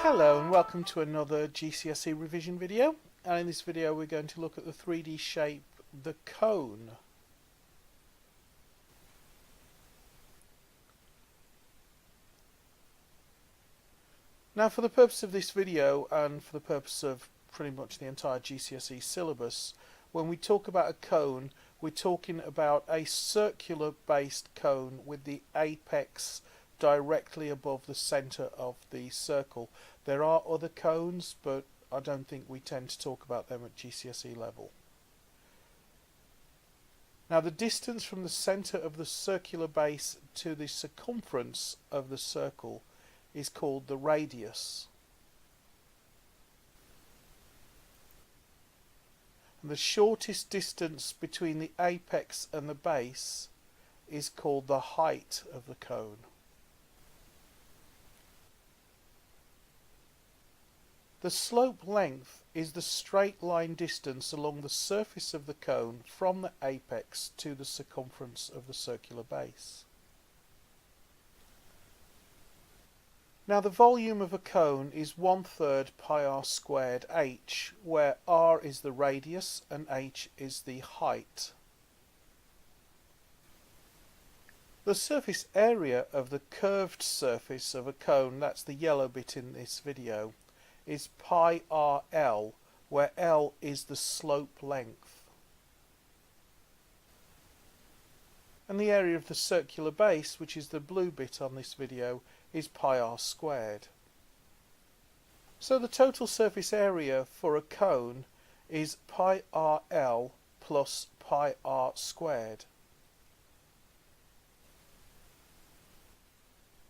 Hello and welcome to another GCSE revision video, and in this video we're going to look at the 3D shape, the cone. Now for the purpose of this video and for the purpose of pretty much the entire GCSE syllabus, when we talk about a cone we're talking about a circular based cone with the apex directly above the centre of the circle. There are other cones, but I don't think we tend to talk about them at GCSE level. Now the distance from the centre of the circular base to the circumference of the circle is called the radius. And the shortest distance between the apex and the base is called the height of the cone. The slope length is the straight line distance along the surface of the cone from the apex to the circumference of the circular base. Now the volume of a cone is 1/3 pi r squared h, where r is the radius and h is the height. The surface area of the curved surface of a cone, that's the yellow bit in this video, is pi rl, where l is the slope length. And the area of the circular base, which is the blue bit on this video, is pi r squared. So the total surface area for a cone is pi rl plus pi r squared.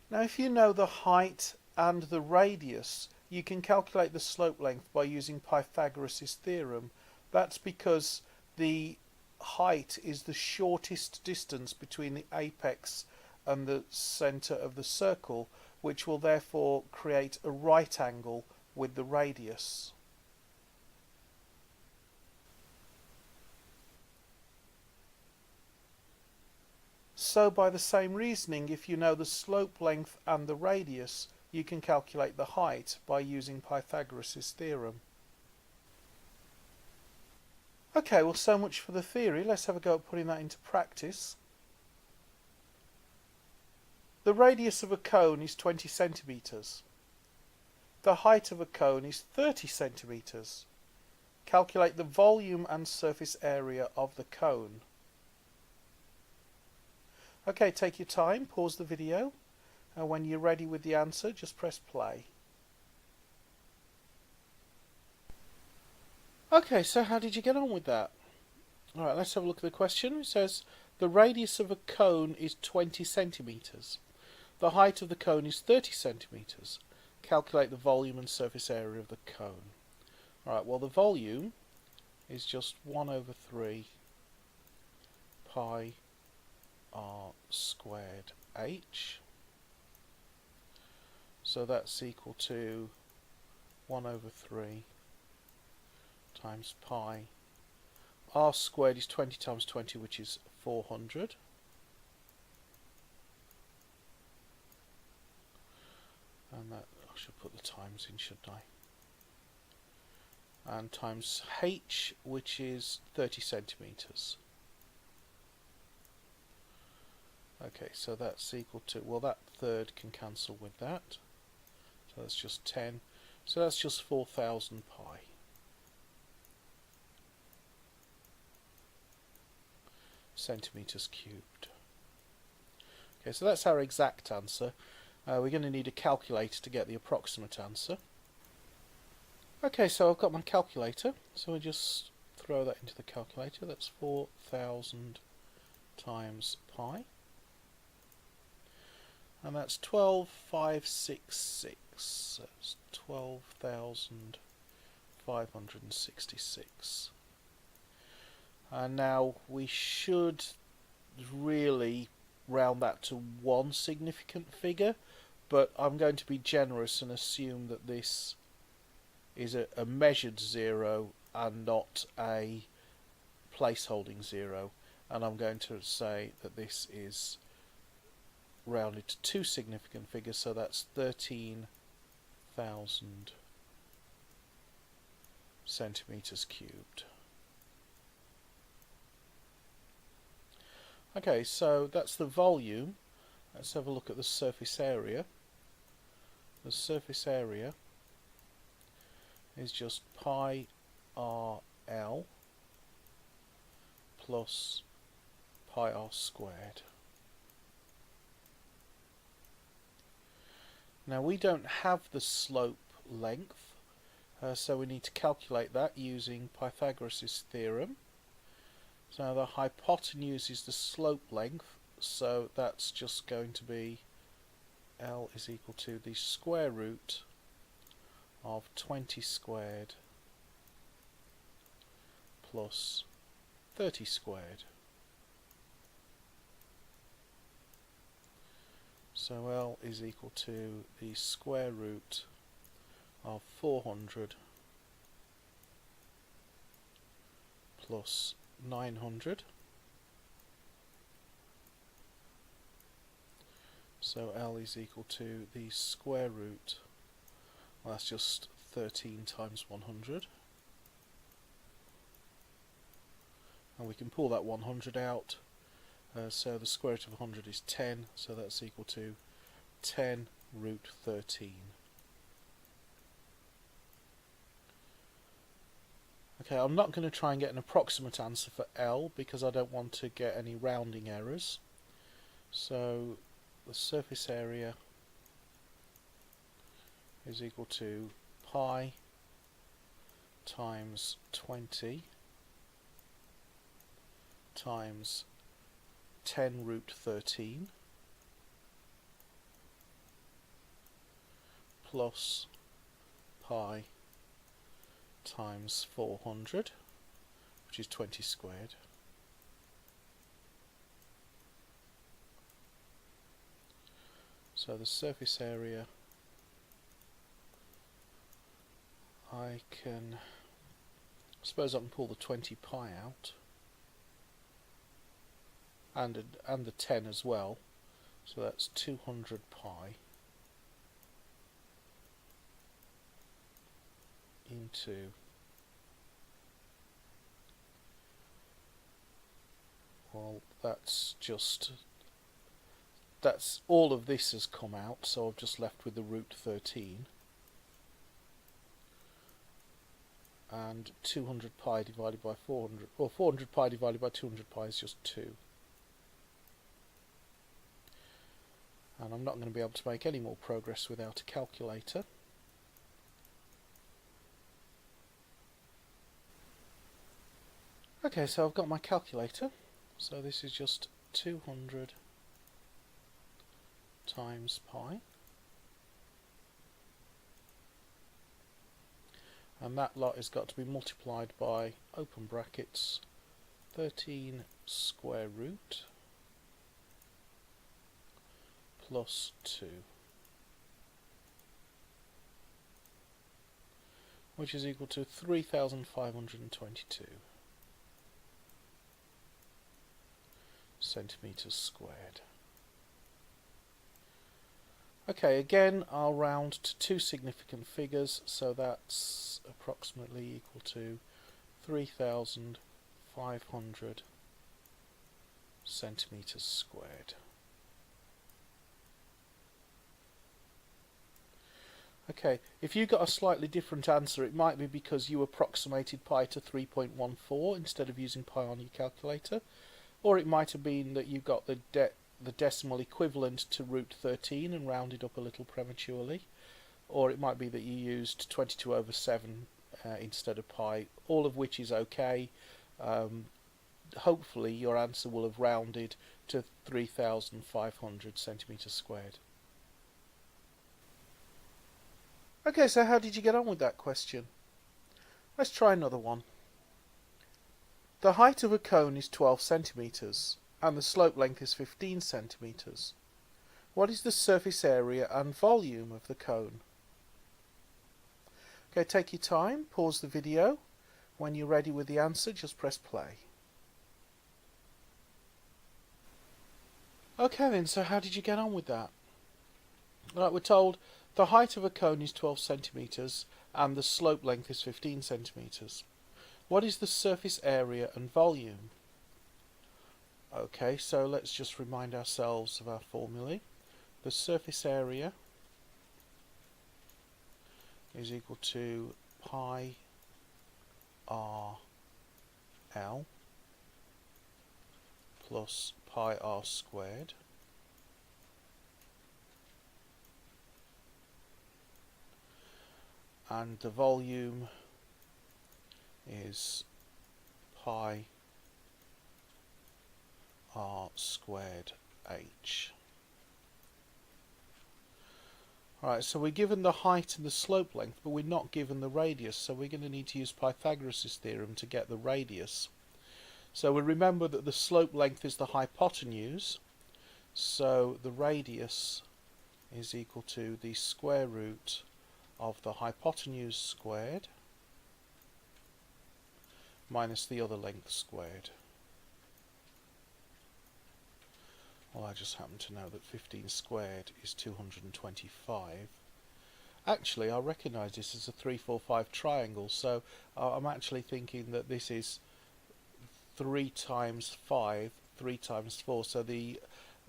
Now if you know the height and the radius, you can calculate the slope length by using Pythagoras Theorem. That's because the height is the shortest distance between the apex and the centre of the circle, which will therefore create a right angle with the radius. So by the same reasoning, if you know the slope length and the radius, you can calculate the height by using Pythagoras' theorem. Okay, well, so much for the theory. Let's have a go at putting that into practice. The radius of a cone is 20 centimetres. The height of a cone is 30 centimetres. Calculate the volume and surface area of the cone. Okay, take your time, pause the video, and when you're ready with the answer, just press play. Okay, so how did you get on with that? Alright, let's have a look at the question. It says, the radius of a cone is 20 centimetres. The height of the cone is 30 centimetres. Calculate the volume and surface area of the cone. Alright, well the volume is just 1/3 pi r squared h. So that's equal to 1/3 times pi. R squared is 20 times 20, which is 400. And that, I should put the times in, shouldn't I? And times h, which is 30 centimetres. Okay, so that's equal to, well, that third can cancel with that. So that's just 10. So that's just 4,000 pi. Centimetres cubed. Okay, so that's our exact answer. We're going to need a calculator to get the approximate answer. Okay, so I've got my calculator, so we'll just throw that into the calculator. That's 4,000 times pi. And that's 12,566. That's 12,566. And now we should really round that to one significant figure, but I'm going to be generous and assume that this is a measured zero and not a placeholding zero, and I'm going to say that this is rounded to two significant figures, so that's 13 1000 centimeters cubed. Okay, so that's the volume. Let's have a look at the surface area. The surface area is just pi RL plus pi r squared. Now we don't have the slope length, so we need to calculate that using Pythagoras Theorem. So the hypotenuse is the slope length, so that's just going to be L is equal to the square root of 20 squared plus 30 squared. So L is equal to the square root of 400 plus 900. So L is equal to the square root, well, that's just 13 times 100. And we can pull that 100 out. So the square root of 100 is 10, so that's equal to 10 root 13. Okay, I'm not going to try and get an approximate answer for L because I don't want to get any rounding errors. So the surface area is equal to pi times 20 times 10 root 13 plus pi times 400, which is 20 squared, so the surface area, I suppose I can pull the 20 pi out and the 10 as well, so that's 200 pi into that's all of this has come out, so I've just left with the root 13, and 200 pi divided by 400, or 400 pi divided by 200 pi is just 2. And I'm not going to be able to make any more progress without a calculator. Okay, so I've got my calculator, so this is just 200 times pi, and that lot has got to be multiplied by, open brackets, 13 square root plus 2, which is equal to 3,522 centimeters squared. Okay, again I'll round to two significant figures, so that's approximately equal to 3,500 centimeters squared. Okay, if you got a slightly different answer, it might be because you approximated pi to 3.14 instead of using pi on your calculator, or it might have been that you got the decimal equivalent to root 13 and rounded up a little prematurely, or it might be that you used 22 over 7 instead of pi, all of which is okay. Hopefully your answer will have rounded to 3,500 centimeters squared. Okay, so how did you get on with that question? Let's try another one. The height of a cone is 12 centimeters and the slope length is 15 centimeters. What is the surface area and volume of the cone? Okay, take your time, pause the video. When you're ready with the answer, just press play. Okay then, so how did you get on with that? Right, we're told The height of a cone is 12 centimetres and the slope length is 15 centimetres. What is the surface area and volume? Okay, so let's just remind ourselves of our formulae. The surface area is equal to pi r L plus pi r squared and the volume is pi r squared h. Alright, so we're given the height and the slope length, but we're not given the radius, so we're going to need to use Pythagoras Theorem to get the radius. So we remember that the slope length is the hypotenuse, so the radius is equal to the square root of the hypotenuse squared minus the other length squared. Well, I just happen to know that 15 squared is 225. Actually, I recognise this as a 3, 4, 5 triangle, so I'm actually thinking that this is 3 times 5, 3 times 4, so the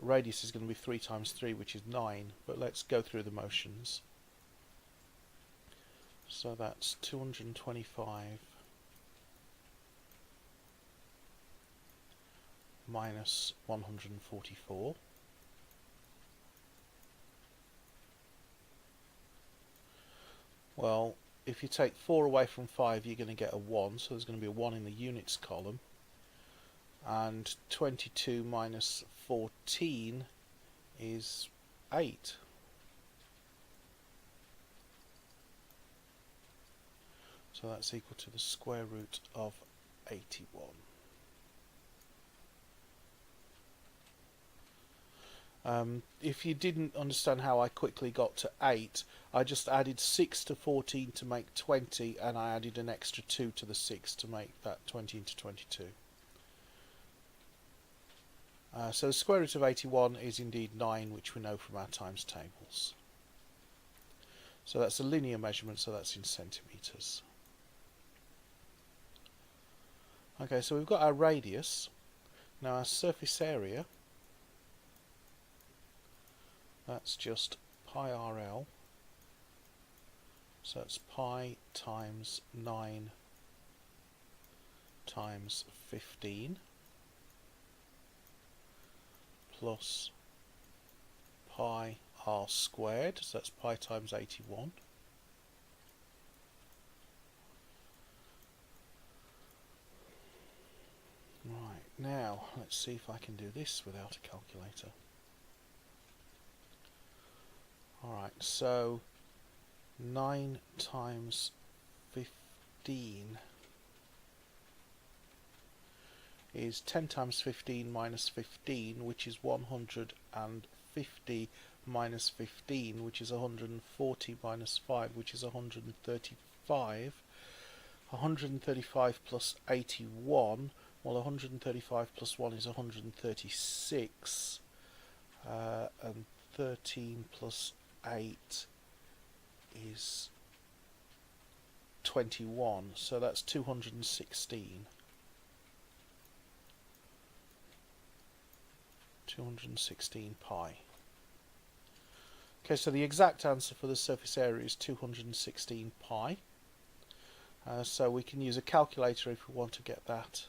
radius is going to be 3 times 3, which is 9, but let's go through the motions. So that's 225 minus 144. Well, if you take 4 away from 5, you're going to get a 1, so there's going to be a 1 in the units column. And 22 minus 14 is 8. So that's equal to the square root of 81. If you didn't understand how I quickly got to 8, I just added 6 to 14 to make 20, and I added an extra 2 to the 6 to make that 20 into 22. So the square root of 81 is indeed 9, which we know from our times tables. So that's a linear measurement, so that's in centimetres. Okay, so we've got our radius. Now our surface area, that's just pi RL, so it's pi times 9 times 15 plus pi r squared, so that's pi times 81. Right, now let's see if I can do this without a calculator. Alright, so 9 times 15 is 10 times 15 minus 15, which is 150 minus 15, which is 140 minus 5, which is 135. 135 plus 81, well, 135 plus 1 is 136, and 13 plus 8 is 21, so that's 216. 216 pi. Okay, so the exact answer for the surface area is 216 pi. So we can use a calculator if we want to get that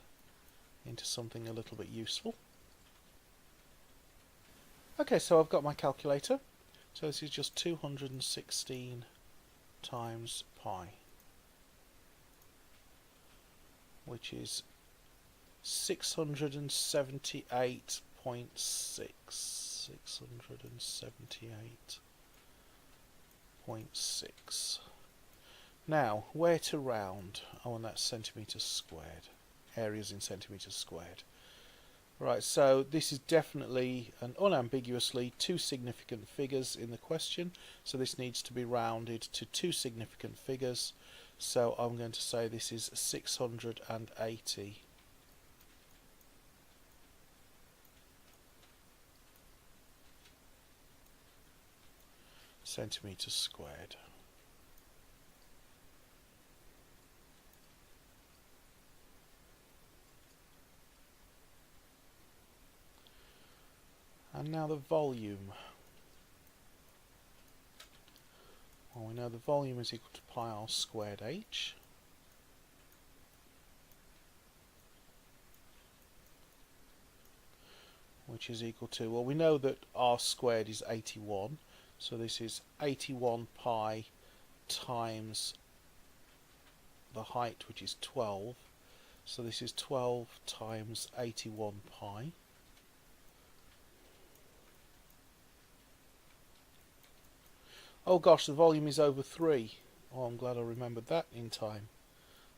into something a little bit useful. Okay, so I've got my calculator. So this is just 216 times pi, which is 678.6. 678.6. Now, where to round? Oh, and that's centimetres squared. Areas in centimetres squared. Right, so this is definitely and unambiguously two significant figures in the question. So this needs to be rounded to two significant figures. So I'm going to say this is 680. centimetres squared. And now the volume. Well, we know the volume is equal to pi r squared h. Which is equal to, well, we know that r squared is 81, so this is 81 pi times the height, which is 12, so this is 12 times 81 pi. Oh gosh, the volume is over 3. Oh, I'm glad I remembered that in time.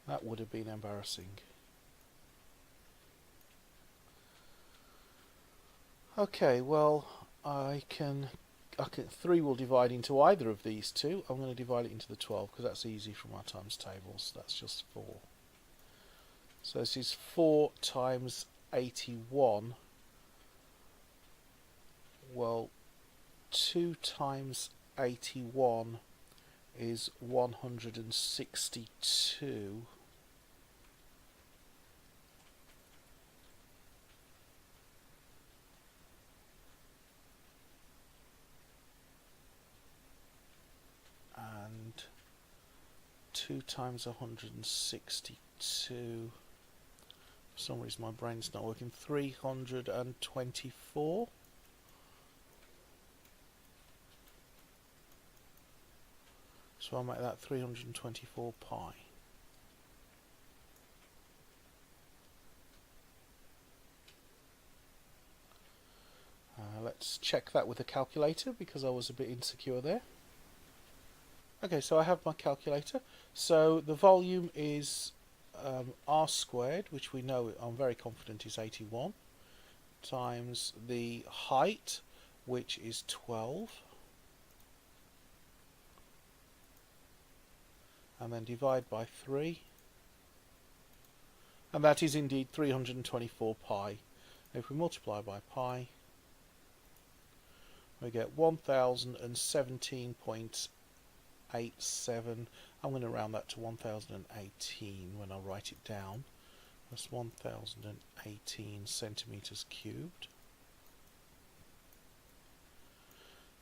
That would have been embarrassing. Okay, well, I can 3 will divide into either of these two. I'm going to divide it into the 12 because that's easy from our times tables. That's just 4. So this is 4 times 81. Well, 2 times 81 is 162. And 2 times 162, for some reason my brain's not working, 324. So I'll make that 324 pi. Let's check that with a calculator because I was a bit insecure there. Okay, so I have my calculator. So the volume is r squared, which we know, I'm very confident, is 81, times the height, which is 12, and then divide by 3, and that is indeed 324 pi. If we multiply by pi, we get 1017.87. I'm going to round that to 1018 when I write it down. That's 1018 centimetres cubed.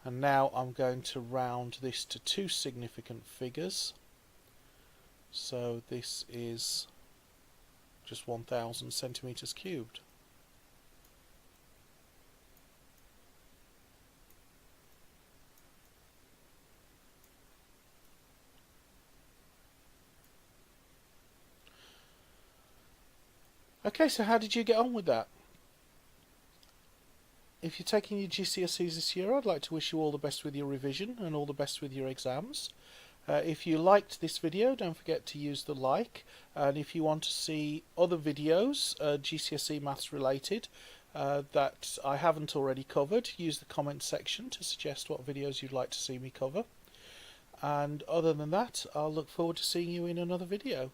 And now I'm going to round this to two significant figures. So this is just 1000 centimetres cubed. Okay, so how did you get on with that? If you're taking your GCSEs this year, I'd like to wish you all the best with your revision and all the best with your exams. If you liked this video, don't forget to use the like, and if you want to see other videos, GCSE maths related, that I haven't already covered, use the comment section to suggest what videos you'd like to see me cover. And other than that, I'll look forward to seeing you in another video.